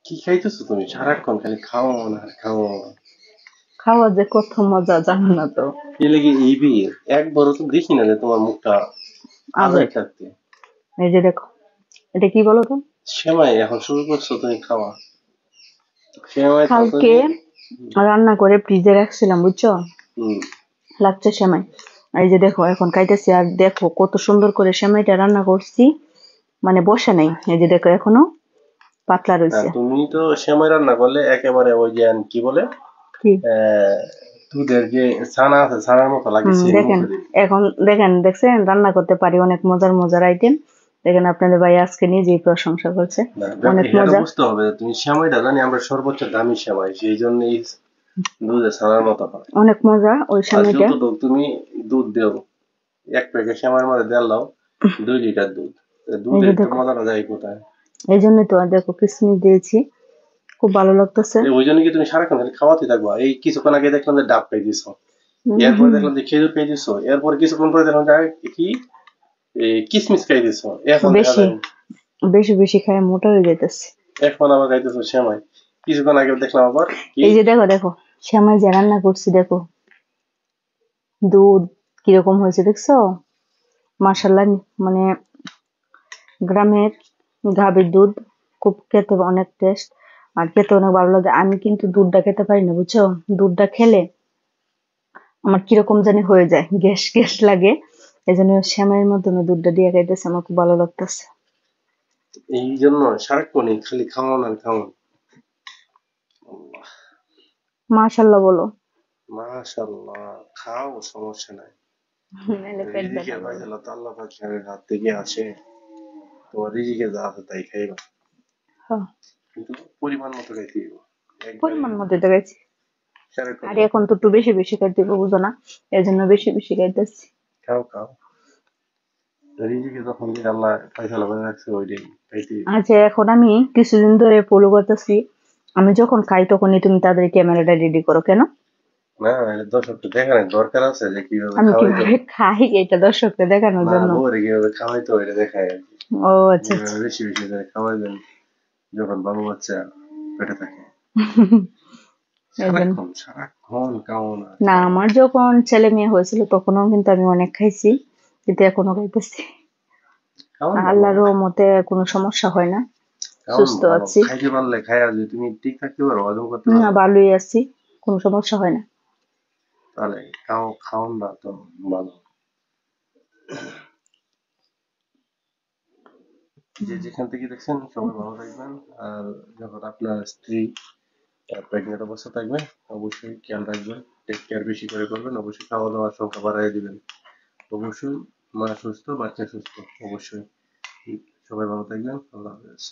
কি খাইতেছো তুমি সারাক্ষণ? খালি খাও না আর খাও। খাওয়া যে কত মজা জানো না তো। কি লেগে এই বিয়ে একবারও তো দেখি না যে তোমার মুখটা আজাই আজব। থাকতে। এই যে দেখো, এটা কি বলো তো? সেমাই এখন শুরু করছো তুমি খাওয়া? সেমাই তো কালকে তুমি। রান্না করে ফ্রিজে রাখছিলাম বুঝছো, হম। লাগছে সেমাই। এই যে দেখো এখন খাইতেছি, আর দেখো কত সুন্দর করে সেমাইটা রান্না করছি, মানে বসে নাই। এই যে দেখো এখনো পাতলা হ্যাঁ, রয়েছে। তুমি তো সেমাই রান্না করলে একেবারে ওই যে কি বলে কি? আহ, দুধের যে ছানা আছে ছানার মতো লাগে সেই দেখেন, মুখে দিলে। এখন দেখেন, দেখছেন রান্না করতে পারি অনেক মজার মজার আইটেম। দেখেন আপনাদের ভাই আজকে নিজেই প্রশংসা করছে, না, অনেক এটা মজা। বুঝতে হবে যে তুমি সেমাইটা জানি আমরা সর্বোচ্চ দামি সেমাই সেই জন্যই দুধের ছানার মতো হয়। অনেক মজা ওই আর সেমাইটা। যতটুকু তুমি দুধ দেও, এক প্যাকেট সেমাইয়ের মধ্যে দেড় লাও 2 লিটার দুধ, তো এই যে দুধের তো দেখো, মজাটা যায় কোথায়? এই জন্যই তো, আর দেখো কিসমিস দিয়েছি, খুব ভালো লাগতেছে। ওই জন্য কি তুমি সারাক্ষণ খালি খাওয়াতে থাকবা? এই কিছুক্ষণ আগে দেখলাম যে ডাব খাই দিছো, এরপরে হম, দেখলাম যে খেজুর খাই দিছো, এরপর কিছুক্ষণ পরে দেখলাম যে কি এই কিসমিস খাই দিছো, এখন দেখা বেশি যায় বেশি বেশি খায় মোটা হয়ে যাইতেছে। এখন আবার খাইতেছো সেমাই। কিছুক্ষণ আগে দেখলাম আবার কি। এই যে দেখো দেখো, সেমাই যে রান্না করছি দেখো, দুধ কিরকম হয়েছে দেখছো? মাশাল্লাহ, মানে গ্রামের গাভীর দুধ, খুব খেতে অনেক টেস্ট, আর খেতে অনেক ভালো লাগে। আমি কিন্তু দুধটা খেতে পারি না বুঝছো, দুধটা খেলে আমার কিরকম জানি হয়ে যায়, গ্যাস গ্যাস লাগে। এই জন্য সেমাইয়ের মাধ্যমে দুধটা দিয়ে খাইতেছে, আমার খুব ভালো লাগতেছে। এই জন্য সারাক্ষণই খালি খাওয়ান আর খাওয়ান। আল্লাহ, মাশাল্লাহ বলো। মাশাআল্লাহ, খাও সমস্যা নাই। নাহলে পেট ব্যথা রিজিকের করবে। ফায়সালা তো আল্লাহ পাকের হাত থেকে আসে। তোমার রিজিকে যা আছে তাই খাইবা, হ্যাঁ, কিন্তু পরিমাণ মতো খাইতে হইব। একবারে পরিমাণ মতো দেখাইছি। সারাক্ষণ আর এখন তো একটু বেশি বেশি খাইতে হবে, বুঝো না, এই জন্য বেশি বেশি খাইতেছি। খাও খাও, রিজিকে যখন যে আল্লাহ ফায়সালা করে রাখছে ওইটাই খাইতে হইব। আচ্ছা, এখন আমি কিছুদিন ধরে ফলো করতেছি, আমি যখন খাই তখনই তুমি তাদের ক্যামেরাটা রেডি করো কেন? না, এটা দর্শককে দেখানোর দরকার আছে যে কিভাবে আমি খাওয়াইতে কিভাবে হয়। খাই এটা দর্শককে দেখানোর মা জন্য। বউরে কিভাবে খাওয়াইতে হয় এটা দেখায় আর কি। ও আচ্ছা কিভাবে আচ্ছা। বেশি বেশি করে খাওয়াইবেন যখন বাবু বাচ্চা পেটে থাকে। এই জন্য। সারাক্ষণ সারাক্ষণ খাওয়ান আর না, খাওয়ান। আমার যখন ছেলে মেয়ে হয়েছিল তখনও কিন্তু আমি অনেক খাইছি, কিন্তু এখনো খাইতেছি। খাওয়ান ভালো, আল্লাহর রহমতে কোনো সমস্যা হয় না, খাওয়ান সুস্থ ভালো, আছি। খাইতে পারলে খায়া যদি তুমি ঠিক থাকতে পারো, হজম করতে না, পারো, ভালোই আছি, কোনো সমস্যা হয় না। তাহলে খাওয়ান না তো ভালো। যে যেখান থেকে দেখছেন সবাই ভালো থাকবেন। আর যখন আপনার স্ত্রী প্রেগনেন্ট অবস্থা থাকবে অবশ্যই খেয়াল রাখবেন, টেক কেয়ার বেশি করে করবেন, অবশ্যই খাওয়া দাওয়ার সংখ্যা বাড়াই দিবেন। অবশ্যই মা সুস্থ বাচ্চা সুস্থ, অবশ্যই। সবাই ভালো থাকবেন, আল্লাহ হাফেজ।